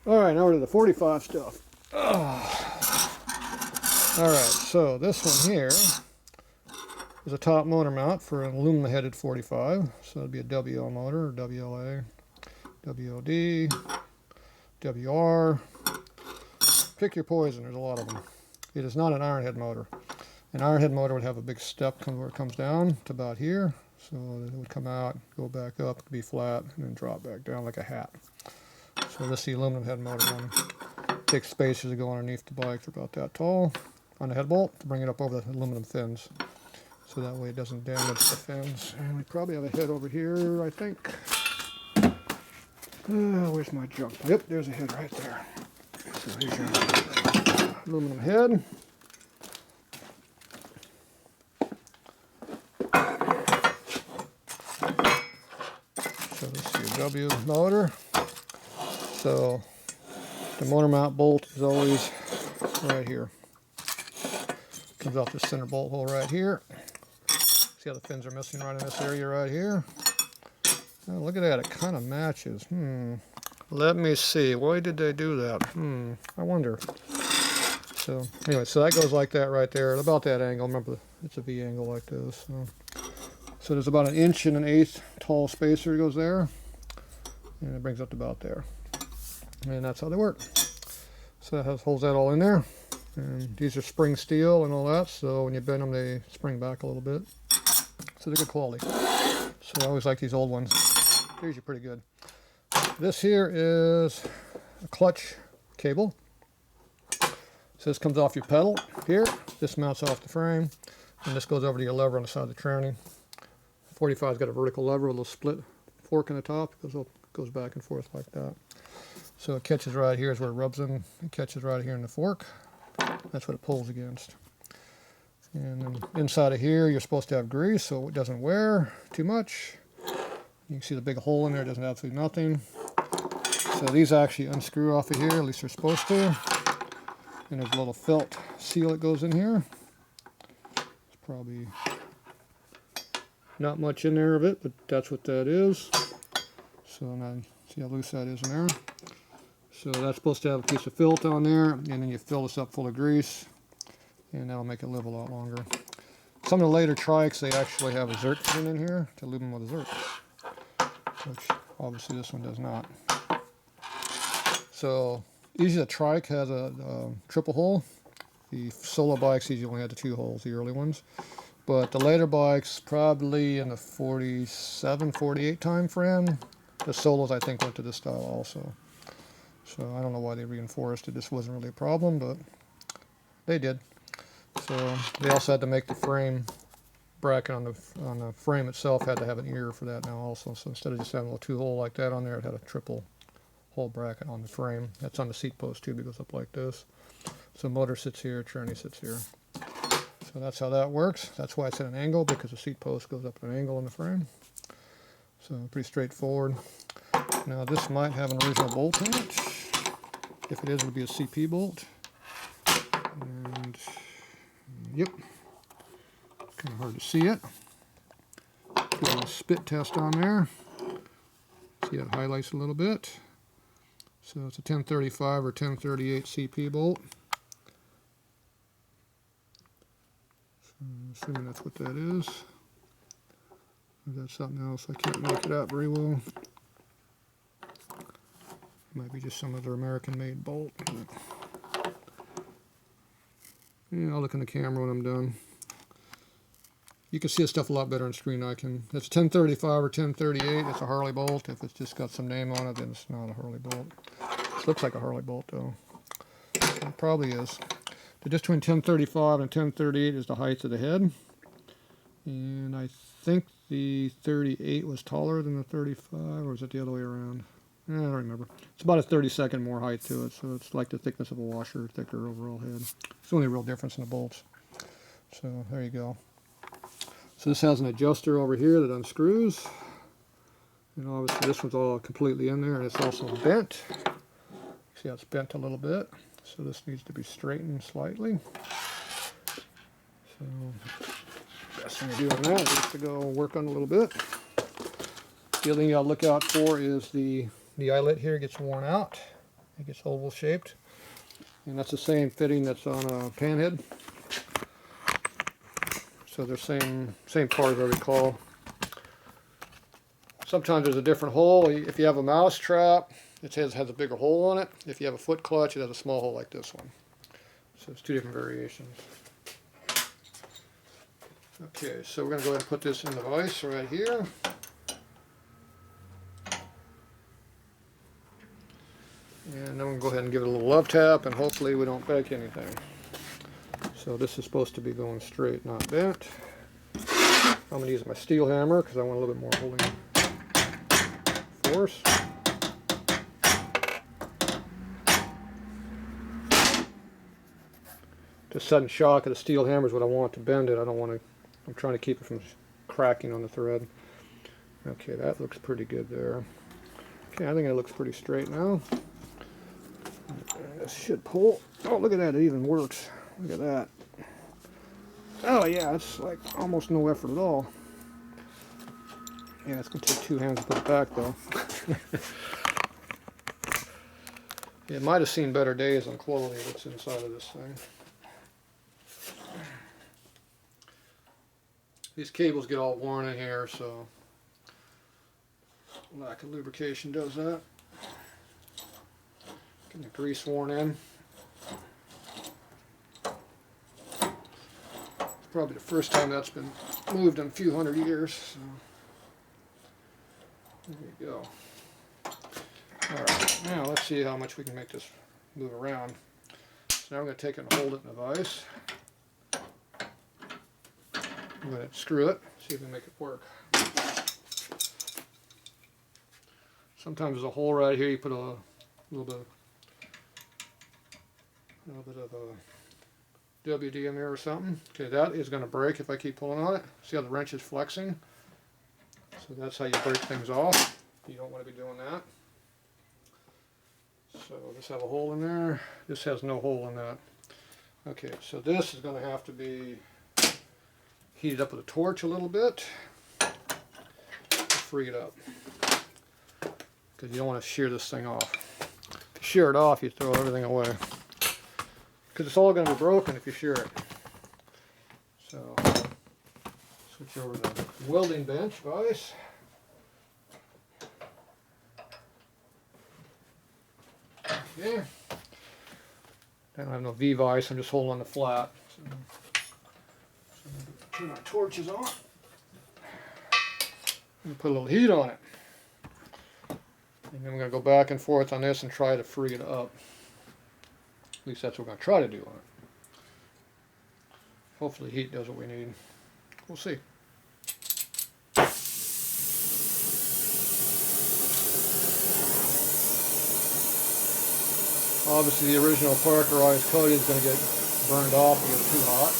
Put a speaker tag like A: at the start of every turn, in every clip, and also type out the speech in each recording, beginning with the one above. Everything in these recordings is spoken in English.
A: Alright, now we're to the 45 stuff. Alright, so this one here is a top motor mount for an aluminum headed 45. So it'd be a WL motor, or WLA, WLD, WR. Pick your poison, there's a lot of them. It is not an iron head motor. An iron head motor would have a big step where it comes down to about here. So it would come out, go back up, be flat, and then drop back down like a hat. So this is the aluminum head motor one. Takes spacers to go underneath the bike. They're about that tall on the head bolt to bring it up over the aluminum fins. So that way it doesn't damage the fins. And we probably have a head over here, I think. Where's my junk? Yep, there's a head right there. So here's your aluminum head. So this is your W motor. So the motor mount bolt is always right here. Comes off the center bolt hole right here. See how the fins are missing right in this area right here? Oh, look at that, it kind of matches. Let me see, why did they do that? I wonder. So anyway, so that goes like that right there, about that angle. Remember, it's a V angle like this. So there's about 1 1/8 inch tall spacer goes there, and it brings up to about there. And that's how they work. So that holds that all in there. And these are spring steel and all that, so when you bend them, they spring back a little bit. So they're good quality. So I always like these old ones. They're usually pretty good. This here is a clutch cable. So this comes off your pedal here. This mounts off the frame. And this goes over to your lever on the side of the tranny. 45's got a vertical lever with a little split fork in the top. It goes back and forth like that. So it catches right here is where it rubs in. It catches right here in the fork. That's what it pulls against. And then inside of here, you're supposed to have grease so it doesn't wear too much. You can see the big hole in there, it does absolutely nothing. So these actually unscrew off of here, at least they're supposed to. And there's a little felt seal that goes in here. It's probably not much in there of it, but that's what that is. So now see how loose that is in there. So that's supposed to have a piece of felt on there, and then you fill this up full of grease, and that'll make it live a lot longer. Some of the later trikes, they actually have a Zerk pin in here to lube them with a Zerk, which obviously this one does not. So usually the trike has a triple hole. The solo bikes usually only had the 2 holes, the early ones. But the later bikes, probably in the 47, 48 time frame, the solos I think went to this style also. So I don't know why they reinforced it. This wasn't really a problem, but they did. So they also had to make the frame bracket on the frame itself had to have an ear for that now also. So instead of just having a little 2 hole like that on there, it had a triple hole bracket on the frame. That's on the seat post too. It goes up like this. So motor sits here, tranny sits here. So that's how that works. That's why it's at an angle, because the seat post goes up at an angle in the frame. So pretty straightforward. Now this might have an original bolt in it. If it is, it would be a CP bolt. And yep, kind of hard to see it. Do a spit test on there. See how it highlights a little bit. So it's a 1035 or 1038 CP bolt. So I'm assuming that's what that is. Or that's something else. I can't make it out very well. Might be just some other American-made bolt. Yeah, I'll look in the camera when I'm done. You can see this stuff a lot better on screen than I can. It's 1035 or 1038. It's a Harley bolt. If it's just got some name on it, then it's not a Harley bolt. It looks like a Harley bolt, though. It probably is. The difference between 1035 and 1038 is the height of the head. And I think the 38 was taller than the 35, or is it the other way around? I don't remember. It's about a 32nd more height to it, so it's like the thickness of a washer, thicker overall head. It's the only real difference in the bolts. So there you go. So this has an adjuster over here that unscrews. And obviously this one's all completely in there, and it's also bent. See how it's bent a little bit. So this needs to be straightened slightly. So best thing to do on that is to go work on it a little bit. The other thing you gotta look out for is the eyelet here gets worn out, think it's oval shaped. And that's the same fitting that's on a panhead. So they're same part as I recall. Sometimes there's a different hole. If you have a mouse trap, it has a bigger hole on it. If you have a foot clutch, it has a small hole like this one. So it's two different variations. Okay, so we're going to go ahead and put this in the vise right here. And then we're going to go ahead and give it a little love tap, and hopefully we don't break anything. So this is supposed to be going straight, not bent. I'm going to use my steel hammer because I want a little bit more holding force. The sudden shock of the steel hammer is what I want to bend it. I'm trying to keep it from cracking on the thread. Okay, that looks pretty good there. Okay, I think it looks pretty straight now. This should pull. Oh, look at that, it even works. Look at that. Oh yeah, it's like almost no effort at all. Yeah, it's going to take two hands to put it back though. It might have seen better days on quality that's inside of this thing. These cables get all worn in here, so lack of lubrication does that. Getting the grease worn in. It's probably the first time that's been moved in a few hundred years. So there you go. Alright, now let's see how much we can make this move around. So now I'm going to take it and hold it in the vise. I'm going to screw it, see if we can make it work. Sometimes there's a hole right here, you put a little bit of a WD in there or something. Okay, that is going to break if I keep pulling on it. See how the wrench is flexing? So that's how you break things off. You don't want to be doing that. So this has a hole in there. This has no hole in that. Okay, so this is going to have to be heated up with a torch a little bit to free it up. Because you don't want to shear this thing off. If you shear it off, you throw everything away. Because it's all going to be broken if you shear it. So, switch over to the welding bench vise. Okay. I don't have no V vise, I'm just holding on the flat. So turn our torches on. And put a little heat on it. And then we're going to go back and forth on this and try to free it up. At least that's what we're going to try to do on it. Hopefully heat does what we need. We'll see. Obviously the original parkerized coating is going to get burned off if it gets too hot.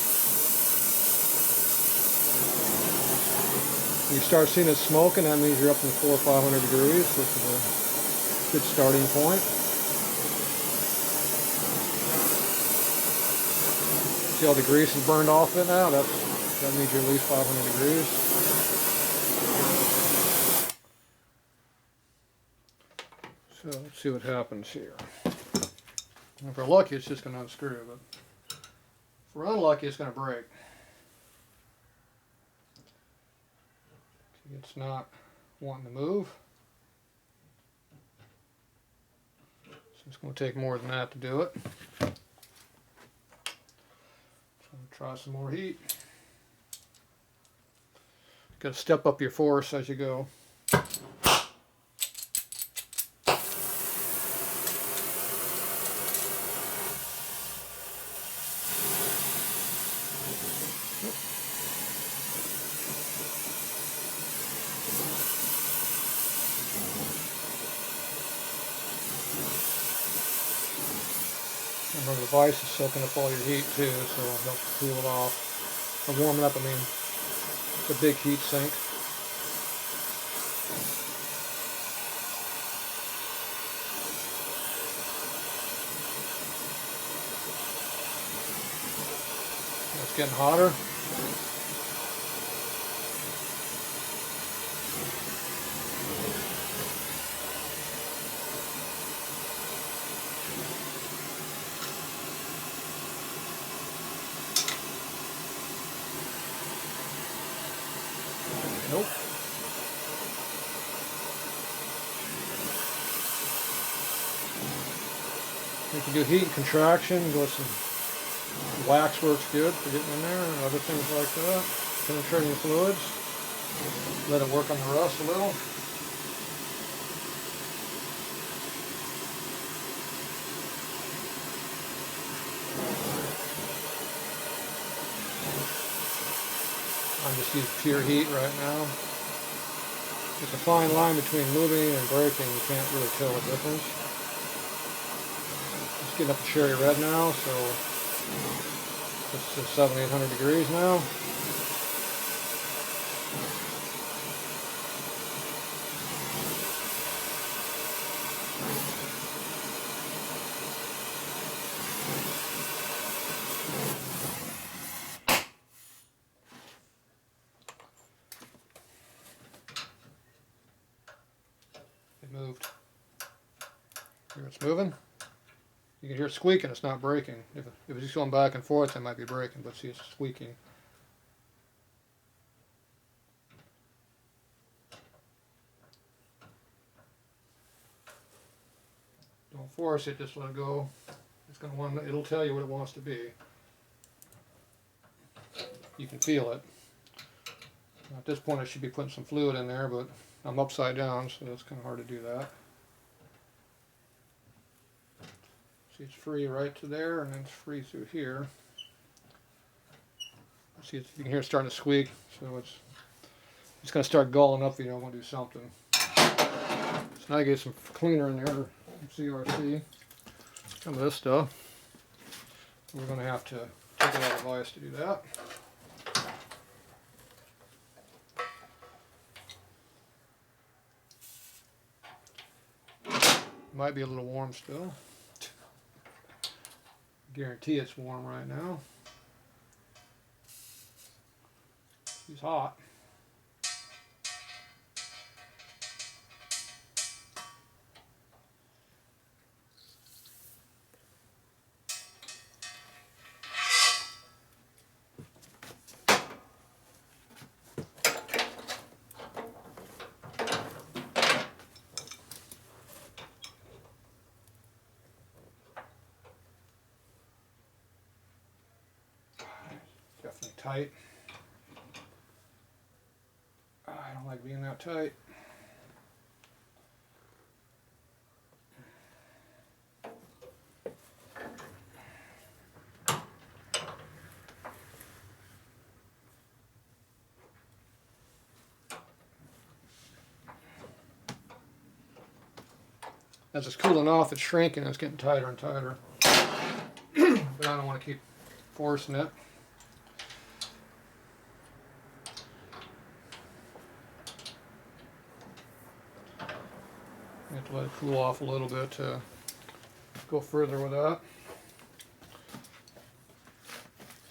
A: When you start seeing it smoking, that means you're up in 400 or 500 degrees, which is a good starting point. See how the grease is burned off it now? That means you're at least 500 degrees. So let's see what happens here. If we're lucky, it's just going to unscrew, but if we're unlucky, it's going to break. It's not wanting to move. So it's going to take more than that to do it. So I'm going to try some more heat. Got to step up your force as you go. Remember, the vise is soaking up all your heat too, so it'll help cool it off. Or warm it up, I mean. It's a big heat sink. It's getting hotter. You can do heat and contraction, go with some wax works good for getting in there, and other things like that. Penetrating fluids. Let it work on the rust a little. I'm just using pure heat right now. There's a fine line between lubing and braking. You can't really tell the difference. It's getting up to cherry red now, so it's 700-800 degrees now. It moved. Here it's moving. You can hear it squeaking, it's not braking. If it's just going back and forth, it might be braking, but see, it's squeaking. Don't force it, just let it go. It'll tell you what it wants to be. You can feel it. At this point I should be putting some fluid in there, but I'm upside down, so it's kind of hard to do that. See, it's free right to there, and then it's free through here. See, you can hear it starting to squeak, so it's going to start galling up if you don't want to do something. So now I get some cleaner in there, some CRC, some of this stuff. We're going to have to take it out of ice to do that. Might be a little warm still. Guarantee it's warm right now. He's hot. Definitely tight. I don't like being that tight. As it's cooling off, it's shrinking, it's getting tighter and tighter. But I don't want to keep forcing it. You have to let it cool off a little bit to go further with that.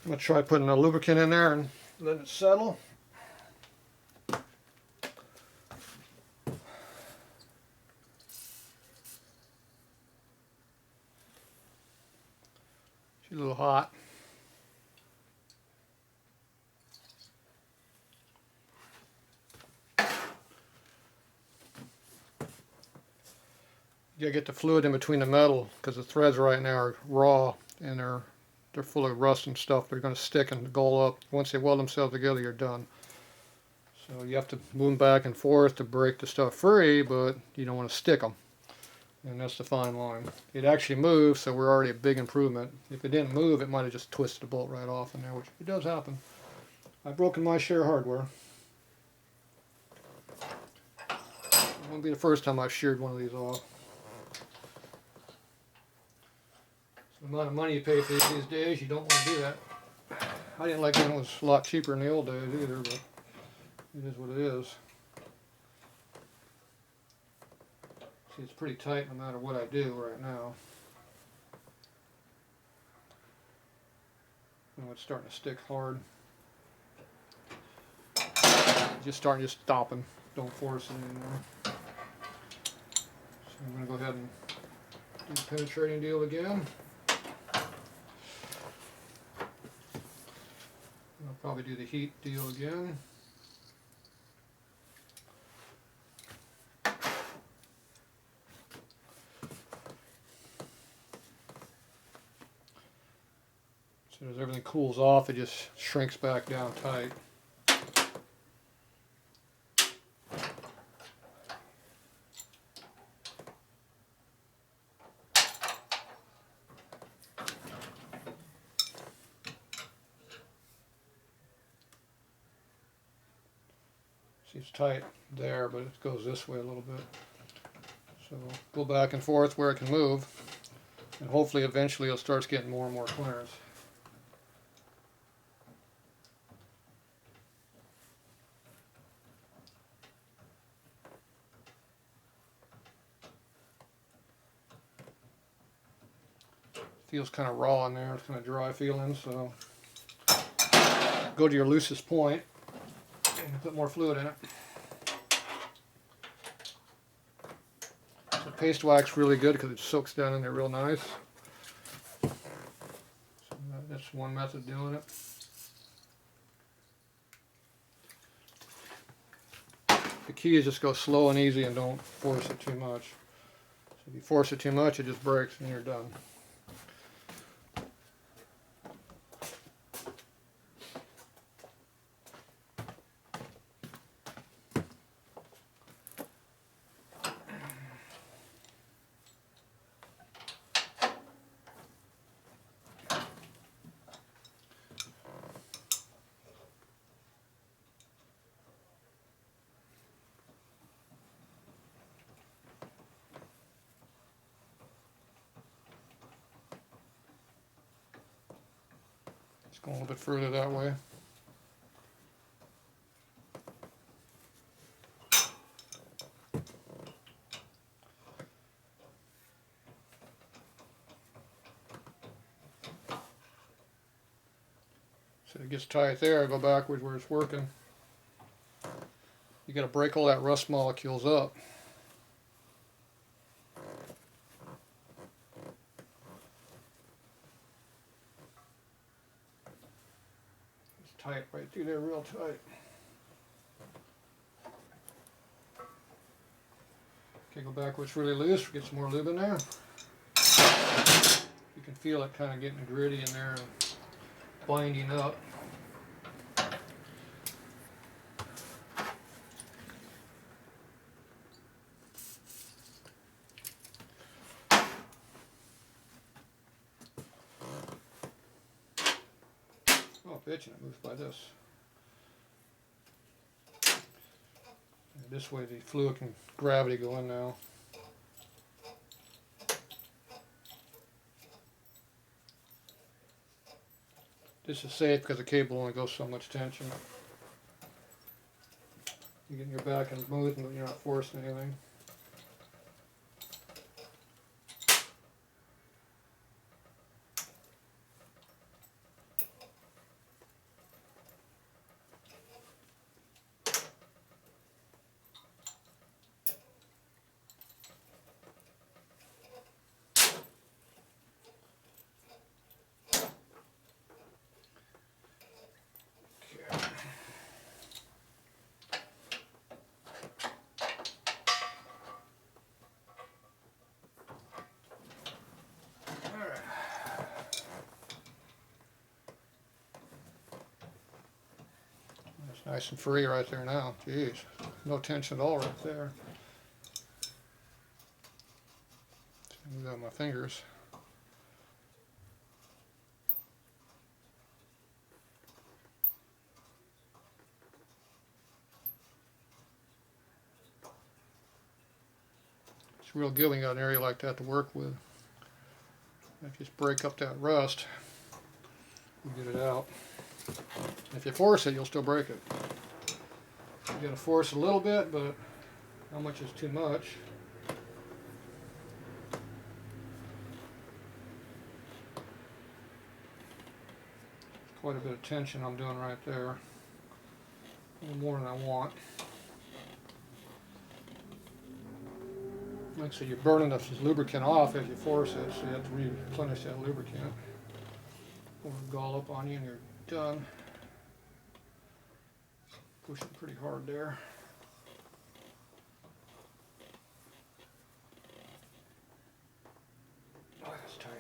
A: I'm going to try putting a lubricant in there and letting it settle. She's a little hot. You gotta get the fluid in between the metal because the threads right now are raw and they're full of rust and stuff. They're going to stick and gall up. Once they weld themselves together, you're done. So you have to move them back and forth to break the stuff free, but you don't want to stick them. And that's the fine line. It actually moves, so we're already a big improvement. If it didn't move, it might have just twisted the bolt right off in there, which it does happen. I've broken my share of hardware. It won't be the first time I've sheared one of these off. So the amount of money you pay for these days, you don't want to do that. I didn't like when it was a lot cheaper in the old days either, but it is what it is. See, it's pretty tight no matter what I do right now. Oh, it's starting to stick hard. Just stopping. Don't force it anymore. So I'm going to go ahead and do the penetrating deal again. I'll probably do the heat deal again. soon as everything cools off, it just shrinks back down tight. See, it's tight there, but it goes this way a little bit. So go back and forth where it can move, and hopefully eventually it starts getting more and more clearance. Feels kind of raw in there, it's kind of dry feeling, so go to your loosest point and put more fluid in it. So paste wax really good because it soaks down in there real nice. So that's one method of doing it. The key is just go slow and easy and don't force it too much. So if you force it too much, it just breaks and you're done. Go a little bit further that way. So it gets tight there, go backwards where it's working. You got to break all that rust molecules up. Tight right through there, real tight. Okay, go back where it's really loose, get some more lube in there. You can feel it kind of getting gritty in there and binding up. Pitch and it moves by this. And this way the fluid can gravity go in now. This is safe because the cable only goes so much tension. You get your back and smooth, but you're not forcing anything. Nice and free right there now. Jeez, no tension at all right there. Move out my fingers. It's real good when you got an area like that to work with. If you just break up that rust, you get it out. If you force it, you'll still break it. You got to force a little bit, but how much is too much? Quite a bit of tension I'm doing right there. A little more than I want. Like I said, you're burning the lubricant off as you force it, so you have to replenish that lubricant. It'll gall up on you and you're done. Pushing pretty hard there. Oh, that's tight.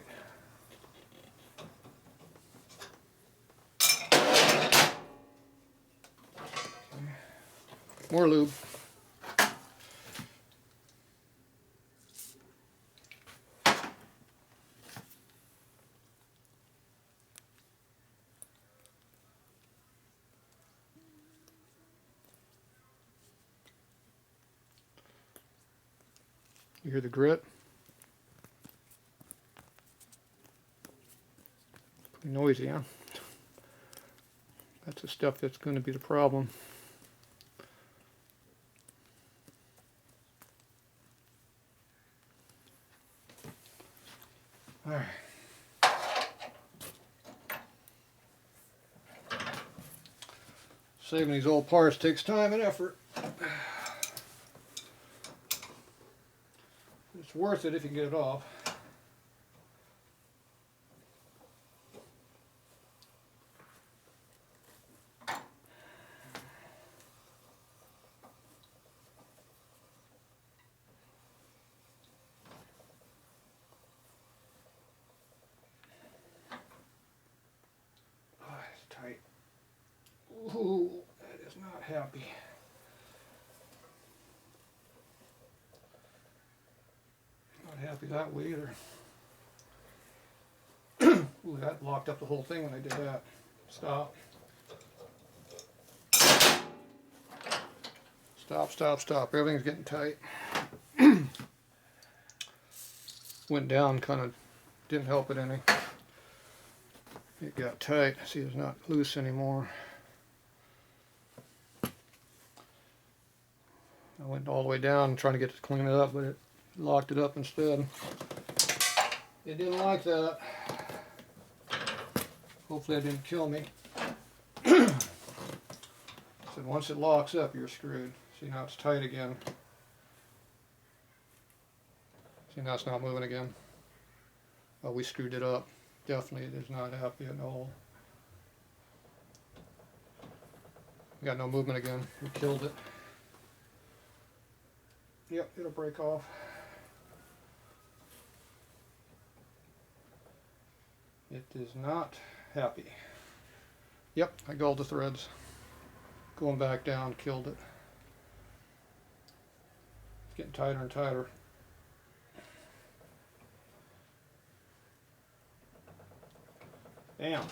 A: More lube. You hear the grit? Pretty noisy, huh? That's the stuff that's going to be the problem. All right. Saving these old parts takes time and effort. It's worth it if you can get it off. Oh, it's tight. Ooh, that is not happy. Not happy that way either. Ooh, that locked up the whole thing when I did that. Stop. Stop, stop, stop. Everything's getting tight. Went down, kind of didn't help it any. It got tight. See, it's not loose anymore. I went all the way down trying to get to clean it up, but it locked it up instead. It didn't like that. Hopefully it didn't kill me. So once it locks up, you're screwed. See, now it's tight again. See, now it's not moving again. Oh, we screwed it up. Definitely, it is not happy at all. We got no movement again. We killed it. Yep, it'll break off. It is not happy. Yep, I gulled the threads. Going back down, killed it. It's getting tighter and tighter. Damn.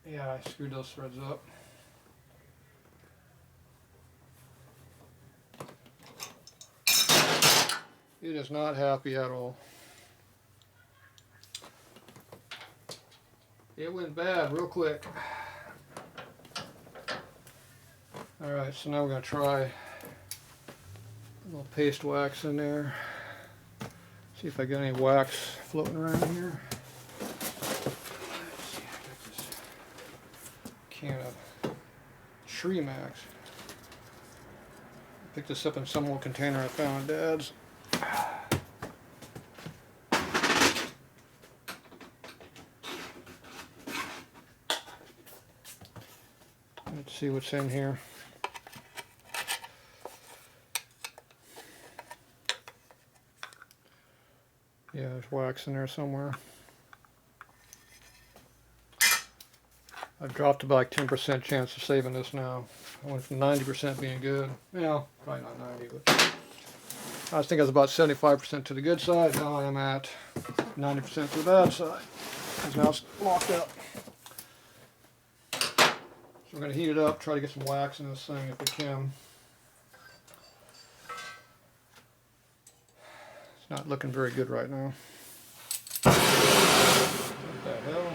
A: Yeah, I screwed those threads up. It is not happy at all. It went bad real quick. Alright, so now we're going to try a little paste wax in there. See if I got any wax floating around here. Let's see, I got this can of Tree Max. I picked this up in some little container I found at Dad's. Let's see what's in here. Yeah, there's wax in there somewhere. I've dropped to like 10% chance of saving this now. I went from 90% being good. Well, probably not 90, but I think I was about 75% to the good side. Now I am at 90% to the bad side. Because now it's locked up. So we're going to heat it up, try to get some wax in this thing if we can. It's not looking very good right now. What the hell?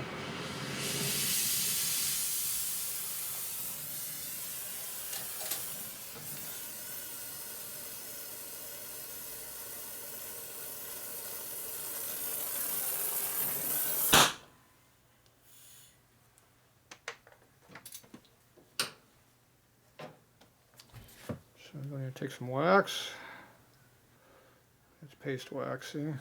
A: So I'm going to take some wax. It's paste wax, see?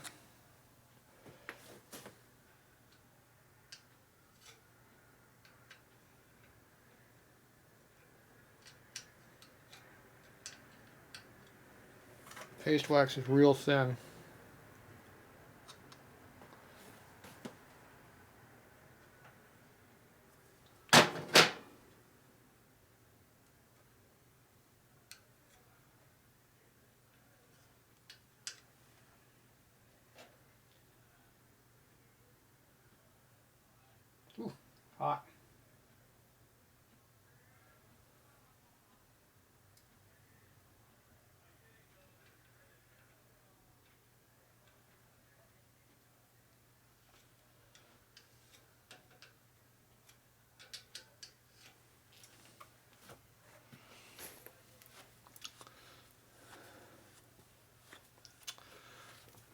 A: Paste wax is real thin. Hot.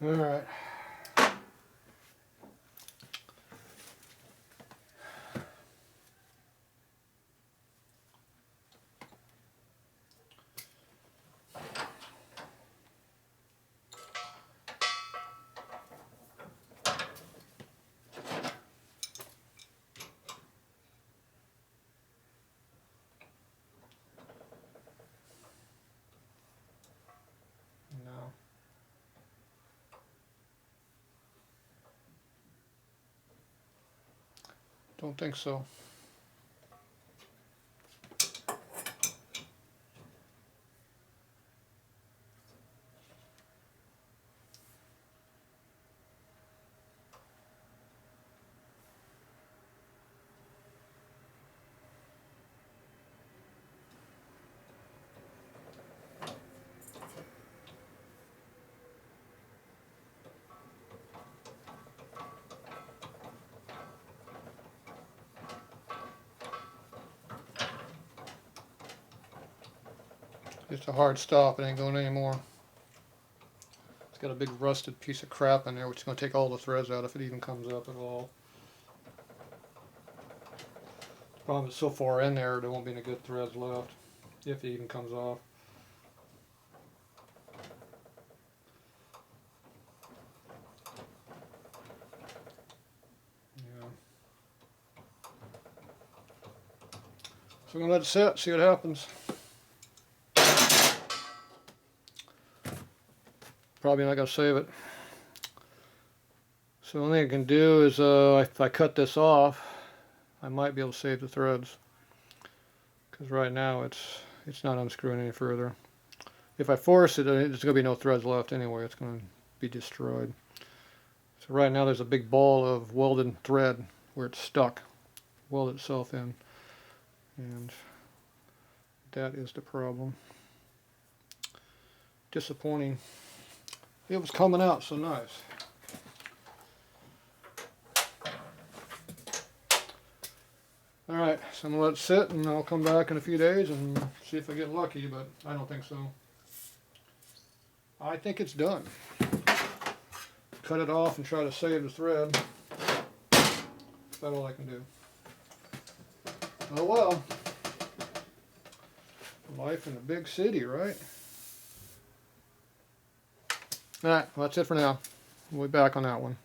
A: All right. No. Don't think so. It's a hard stop. It ain't going anymore. It's got a big rusted piece of crap in there, which is going to take all the threads out if it even comes up at all. The problem is so far in there, there won't be any good threads left if it even comes off. Yeah. So I'm going to let it sit, see what happens. Probably not going to save it. So the only thing I can do is if I cut this off, I might be able to save the threads. Because right now it's not unscrewing any further. If I force it, there's going to be no threads left anyway. It's going to be destroyed. So right now there's a big ball of welded thread where it's stuck, welded itself in. And that is the problem. Disappointing. It was coming out so nice. Alright, so I'm going to let it sit and I'll come back in a few days and see if I get lucky, but I don't think so. I think it's done. Cut it off and try to save the thread. That's about all I can do. Oh well. Life in a big city, right? Alright, well that's it for now. We'll be back on that one.